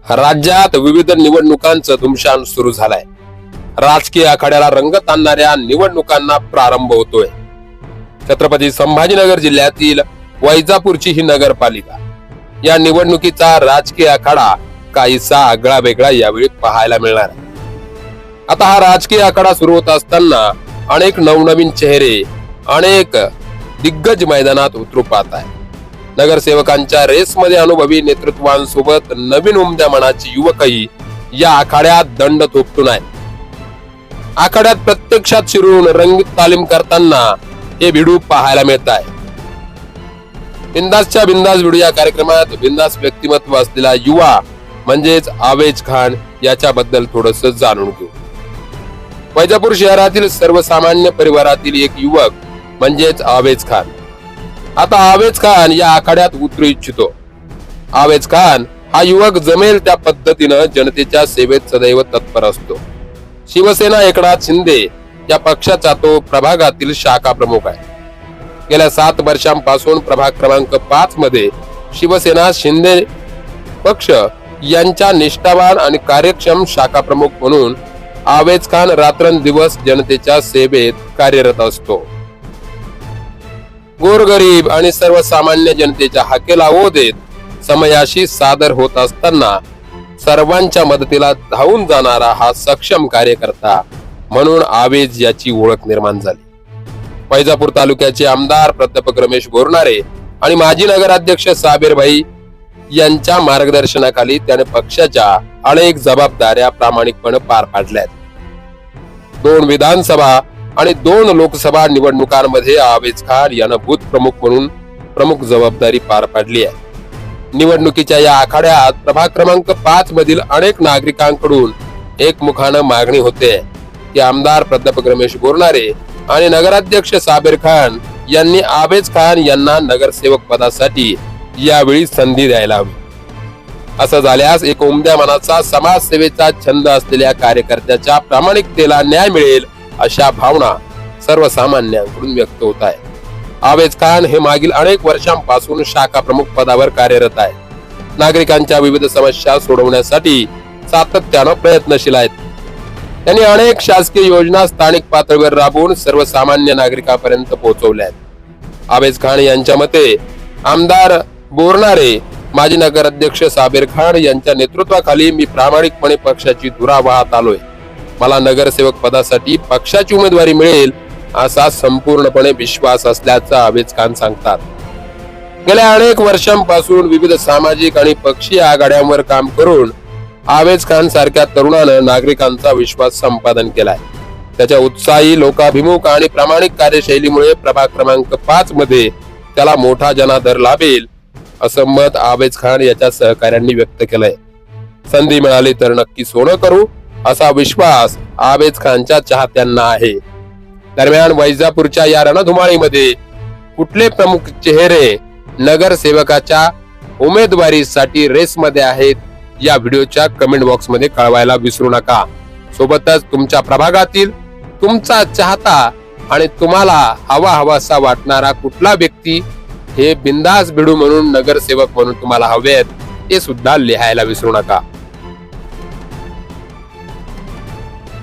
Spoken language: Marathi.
राज्यात विविध निवडणुकांचं धुमशान सुरू झालंय. राजकीय आखाड्याला रंगत आणणाऱ्या निवडणुकांना प्रारंभ होतोय. छत्रपती संभाजीनगर जिल्ह्यातील वैजापूरची ही नगरपालिका, या निवडणुकीचा राजकीय आखाडा काहीसा आगळा वेगळा यावेळी पाहायला मिळणार आहे. आता हा राजकीय आखाडा सुरू होत असताना अनेक नवनवीन चेहरे, अनेक दिग्गज मैदानात उतरू पाहत आहे. नगरसेवकांच्या रेसमध्ये अनुभवी नेतृत्वांसोबत नवीन उमद्या मनाचे युवकही या आखाड्यात दंड थोपटून आहेत. आखाड्यात प्रत्यक्षात शिरून रंगीत तालीम करताना हे भिडू पाहायला मिळत आहे. बिंदासच्या बिंदास भिडू या कार्यक्रमात बिंदास व्यक्तिमत्व असलेला युवा म्हणजेच आवेज खान याच्याबद्दल थोडस जाणून घेऊ. वैजापूर शहरातील सर्वसामान्य परिवारातील एक युवक म्हणजेच आवेज खान. आता आवेज खान या आखाड्यात उतरू इच्छितो. आवेज खान हा युवक जमेल त्या पद्धतीनं जनतेच्या सेवेत सदैव तत्पर असतो. शिवसेना एकनाथ शिंदे या पक्षाचा तो प्रभागातील शाखा प्रमुख आहे. गेल्या 7 वर्षांपासून प्रभाग क्रमांक 5 मध्ये शिवसेना शिंदे पक्ष यांच्या निष्ठावान आणि कार्यक्षम शाखा प्रमुख म्हणून आवेज खान रात्रंदिवस जनतेच्या सेवेत कार्यरत असतो. गोरगरीब आणि सर्वसामान्य जनतेच्या हाकेला ओ देत समयाशी सादर होत असताना सर्वांच्या मदतीला धावून जाणारा हा सक्षम कार्यकर्ता म्हणून आवेज याची ओळख निर्माण झाली. वैजापूर तालुक्याचे आमदार प्राध्यापक रमेश बोरनारे आणि माजी नगराध्यक्ष साबीर भाई यांच्या मार्गदर्शनाखाली त्याने पक्षाच्या अनेक जबाबदाऱ्या प्रामाणिकपणे पार पाडल्यात. 2 विधानसभा आणि 2 लोकसभा निवडणुकांमध्ये आवेज खान यानं बूथ प्रमुख म्हणून प्रमुख जबाबदारी पार पाडली आहे. निवडणुकीच्या या आखाड्यात प्रभाग क्रमांक 5 मधील अनेक नागरिकांकडून एकमुखानं मागणी होते की आमदार प्राध्यापक रमेश बोरनारे आणि नगराध्यक्ष साबीर खान यांनी आवेज खान यांना नगरसेवक पदासाठी यावेळी संधी द्यायला हवी. असं झाल्यास एक उमद्या मनाचा समाजसेवेचा छंद असलेल्या कार्यकर्त्याच्या प्रामाणिकतेला न्याय मिळेल अशा भावना सर्वसामान्यांकडून व्यक्त होत आहे. आवेज खान हे मागील अनेक वर्षांपासून शाखा प्रमुख पदावर कार्यरत आहे. नागरिकांच्या विविध समस्या सोडवण्यासाठी सातत्यानं प्रयत्नशील आहेत. त्यांनी अनेक शासकीय योजना स्थानिक पातळीवर राबवून सर्वसामान्य नागरिकांपर्यंत पोहोचवल्या आहेत. आवेज खान यांच्या मते आमदार बोरनारे, माजी नगराध्यक्ष साबीर खान यांच्या नेतृत्वाखाली मी प्रामाणिकपणे पक्षाची धुरा वाहत आलोय. मला नगरसेवक पदासाठी पक्षाची उमेदवारी मिळेल असा संपूर्णपणे विश्वास असल्याचा आवेज खान सांगतात. गेल्या अनेक वर्षांपासून विविध सामाजिक आणि पक्षीय आघाड्यांवर काम करून आवेज खान सारख्या तरुणानं नागरिकांचा विश्वास संपादन केलाय. त्याच्या उत्साही, लोकाभिमुख आणि प्रामाणिक कार्यशैलीमुळे प्रभाग क्रमांक 5 मध्ये त्याला मोठा जनादर लाभेल असं मत आवेज खान याच्या सहकाऱ्यांनी व्यक्त केलंय. संधी मिळाली तर नक्की सोनं करू असा विश्वास आवेज खानच्या चाहत्यांना आहे. दरम्यान वैजापूरच्या या रणधुमाळीमध्ये कुठले प्रमुख चेहरे नगरसेवकाच्या उमेदवारीसाठी रेसमध्ये आहेत या व्हिडिओच्या कमेंट बॉक्स मध्ये कळवायला विसरू नका. सोबतच तुमच्या प्रभागातील तुमचा चाहता आणि तुम्हाला हवासा वाटणारा कुठला व्यक्ती हे बिंदास भिडू म्हणून नगरसेवक म्हणून तुम्हाला हवेत ते सुद्धा लिहायला विसरू नका.